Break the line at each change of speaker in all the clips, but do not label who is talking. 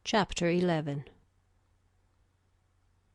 CHAPTER 11.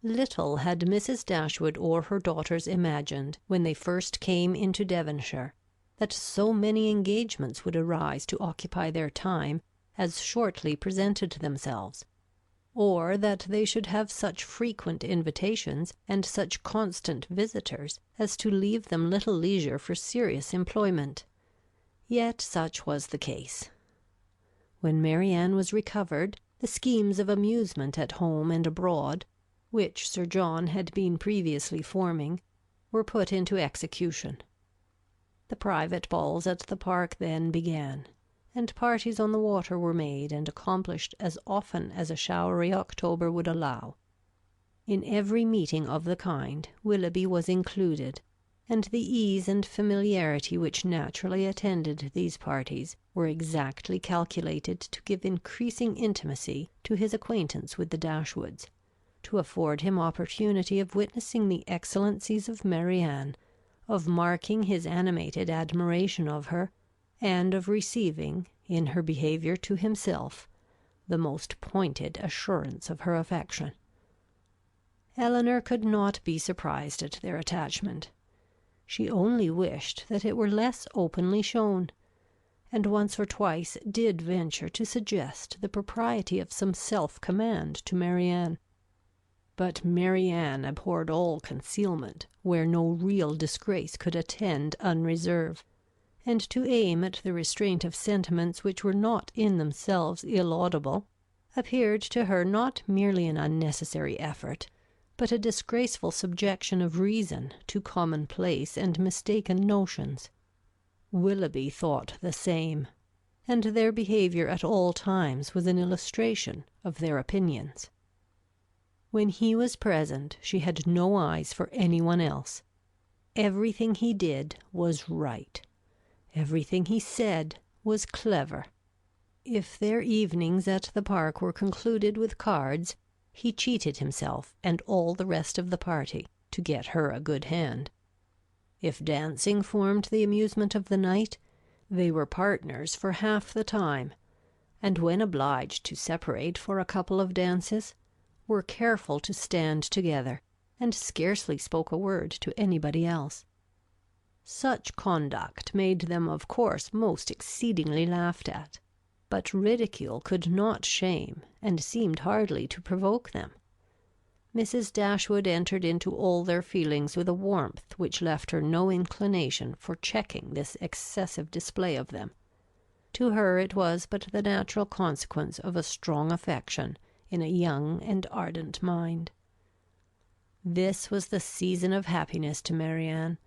Little had Mrs. Dashwood or her daughters imagined, when they first came into Devonshire, that so many engagements would arise to occupy their time as shortly presented themselves, or that they should have such frequent invitations and such constant visitors as to leave them little leisure for serious employment. Yet such was the case. When Mary Ann was recovered, the schemes of amusement at home and abroad, which Sir John had been previously forming, were put into execution. The private balls at the park then began, and parties on the water were made and accomplished as often as a showery October would allow. In every meeting of the kind Willoughby was included, and the ease and familiarity which naturally attended these parties were exactly calculated to give increasing intimacy to his acquaintance with the Dashwoods, to afford him opportunity of witnessing the excellencies of Mary Ann, of marking his animated admiration of her, and of receiving, in her behaviour to himself, the most pointed assurance of her affection. Eleanor could not be surprised at their attachment. She only wished that it were less openly shown, and once or twice did venture to suggest the propriety of some self-command to Mary Ann. But Mary Ann abhorred all concealment where no real disgrace could attend unreserve, and to aim at the restraint of sentiments which were not in themselves illaudable appeared to her not merely an unnecessary effort, but a disgraceful subjection of reason to commonplace and mistaken notions. Willoughby thought the same, and their behaviour at all times was an illustration of their opinions. When he was present, she had no eyes for any one else. Everything he did was right. Everything he said was clever. If their evenings at the park were concluded with cards, he cheated himself and all the rest of the party to get her a good hand. If dancing formed the amusement of the night, they were partners for half the time, and when obliged to separate for a couple of dances, were careful to stand together, and scarcely spoke a word to anybody else. Such conduct made them of course most exceedingly laughed at, but ridicule could not shame, and seemed hardly to provoke them. Mrs. Dashwood entered into all their feelings with a warmth which left her no inclination for checking this excessive display of them. To her it was but the natural consequence of a strong affection in a young and ardent mind. This was the season of happiness to Mary Ann.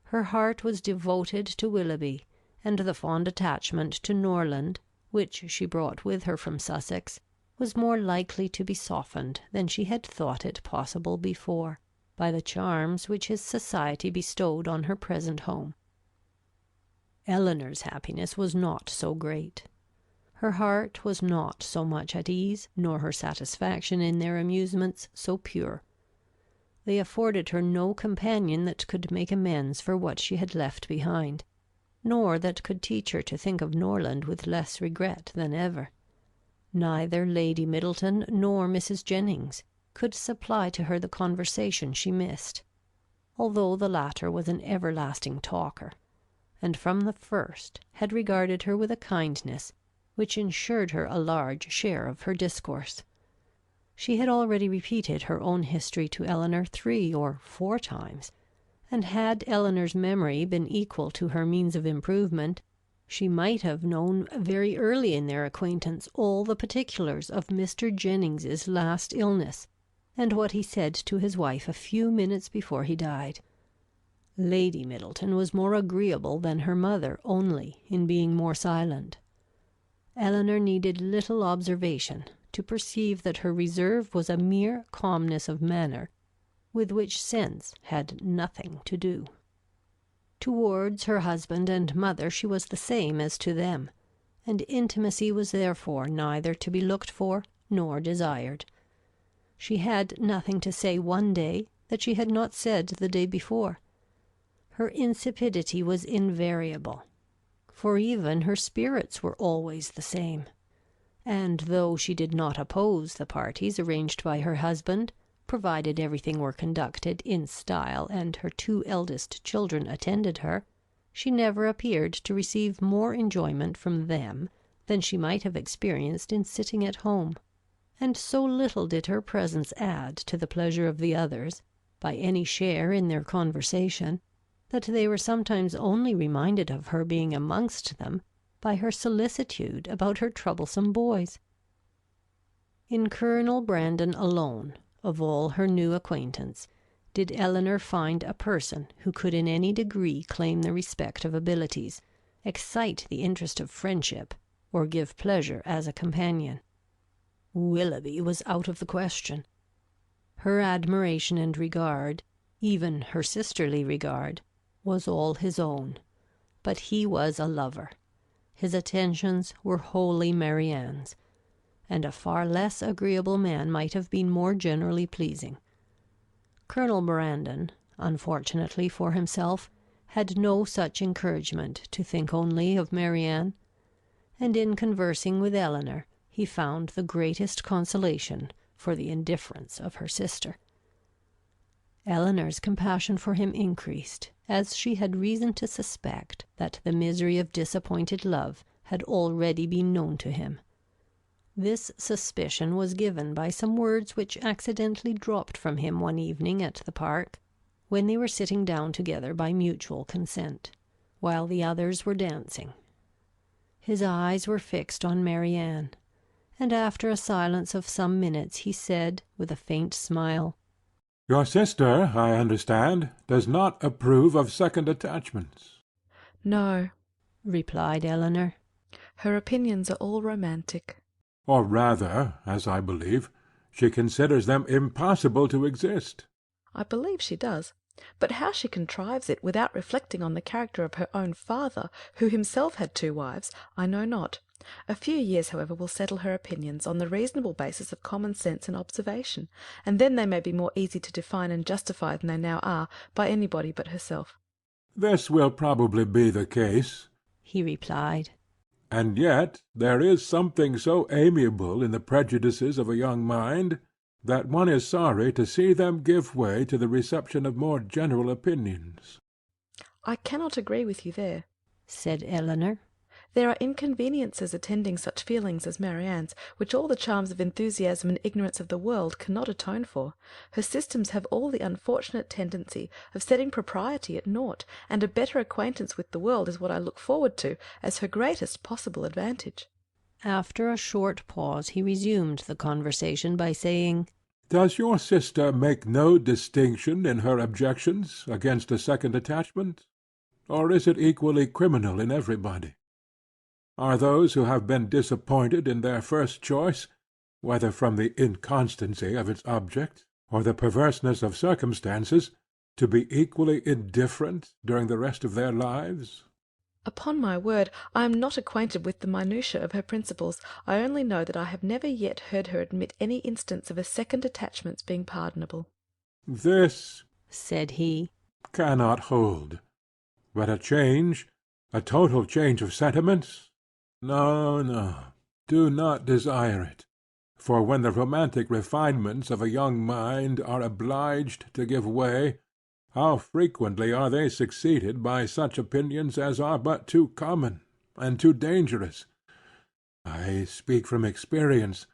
Her heart was devoted to Willoughby, and the fond attachment to Norland, which she brought with her from Sussex, was more likely to be softened than she had thought it possible before, by the charms which his society bestowed on her present home. Eleanor's happiness was not so great. Her heart was not so much at ease, nor her satisfaction in their amusements so pure. They afforded her no companion that could make amends for what she had left behind, nor that could teach her to think of Norland with less regret than ever. Neither Lady Middleton nor Mrs. Jennings could supply to her the conversation she missed, although the latter was an everlasting talker, and from the first had regarded her with a kindness which ensured her a large share of her discourse. She had already repeated her own history to Eleanor 3 or 4 times, and had Eleanor's memory been equal to her means of improvement, she might have known very early in their acquaintance all the particulars of Mr. Jennings's last illness, and what he said to his wife a few minutes before he died. Lady Middleton was more agreeable than her mother only in being more silent. Eleanor needed little observation to perceive that her reserve was a mere calmness of manner, with which sense had nothing to do. Towards her husband and mother she was the same as to them, and intimacy was therefore neither to be looked for nor desired. She had nothing to say one day that she had not said the day before. Her insipidity was invariable, for even her spirits were always the same, and though she did not oppose the parties arranged by her husband, provided everything were conducted in style and her 2 eldest children attended her, she never appeared to receive more enjoyment from them than she might have experienced in sitting at home, and so little did her presence add to the pleasure of the others, by any share in their conversation, that they were sometimes only reminded of her being amongst them by her solicitude about her troublesome boys. In Colonel Brandon alone, of all her new acquaintance, did Elinor find a person who could in any degree claim the respect of abilities, excite the interest of friendship, or give pleasure as a companion. Willoughby was out of the question. Her admiration and regard, even her sisterly regard, was all his own, but he was a lover. His attentions were wholly Marianne's, and a far less agreeable man might have been more generally pleasing. Colonel Brandon, unfortunately for himself, had no such encouragement to think only of Marianne, and in conversing with Elinor he found the greatest consolation for the indifference of her sister. Elinor's compassion for him increased, as she had reason to suspect that the misery of disappointed love had already been known to him. This suspicion was given by some words which accidentally dropped from him one evening at the park, when they were sitting down together by mutual consent, while the others were dancing. His eyes were fixed on Marianne, and after a silence of some minutes he said, with a faint smile,
"Your sister, I understand, does not approve of second attachments."
"No,"
replied Elinor.
"her opinions are all romantic."
"Or rather, as I believe, she considers them impossible to exist."
"I believe she does. But how she contrives it without reflecting on the character of her own father, who himself had 2 wives, I know not. A few years, however, will settle her opinions on the reasonable basis of common sense and observation, and then they may be more easy to define and justify than they now are by anybody but herself."
"This will probably be the case,"
he replied.
"and yet there is something so amiable in the prejudices of a young mind, that one is sorry to see them give way to the reception of more general opinions."
"I cannot agree with you there,"
said Elinor.
"There are inconveniences attending such feelings as Marianne's, which all the charms of enthusiasm and ignorance of the world cannot atone for. Her systems have all the unfortunate tendency of setting propriety at naught, and a better acquaintance with the world is what I look forward to as her greatest possible advantage."
After a short pause he resumed the conversation by saying,
"Does your sister make no distinction in her objections against a second attachment? Or is it equally criminal in everybody? Are those who have been disappointed in their first choice, whether from the inconstancy of its object, or the perverseness of circumstances, to be equally indifferent during the rest of their lives?"
"Upon my word, I am not acquainted with the minutiae of her principles. I only know that I have never yet heard her admit any instance of a second attachment's being pardonable."
"This,"
said he,
"cannot hold. But a total change of sentiments? No, no, do not desire it; for when the romantic refinements of a young mind are obliged to give way, how frequently are they succeeded by such opinions as are but too common, and too dangerous! I speak from experience.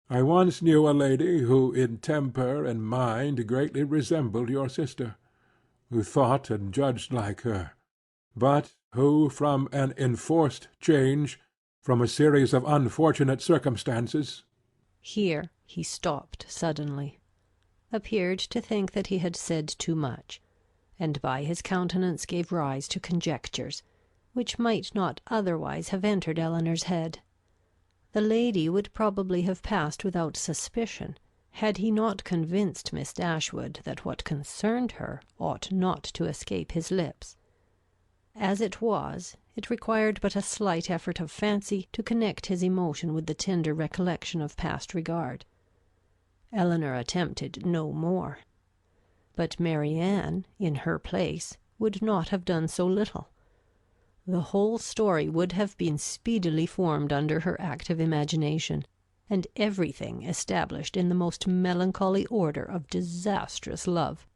I once knew a lady who in temper and mind greatly resembled your sister, who thought and judged like her, but who from an enforced change, from a series of unfortunate circumstances—"
Here he stopped suddenly, appeared to think that he had said too much, and by his countenance gave rise to conjectures, which might not otherwise have entered Elinor's head. The lady would probably have passed without suspicion, had he not convinced Miss Dashwood that what concerned her ought not to escape his lips. As it was, it required but a slight effort of fancy to connect his emotion with the tender recollection of past regard. Elinor attempted no more. But Marianne, in her place, would not have done so little. the whole story would have been speedily formed under her active imagination, and everything established in the most melancholy order of disastrous love.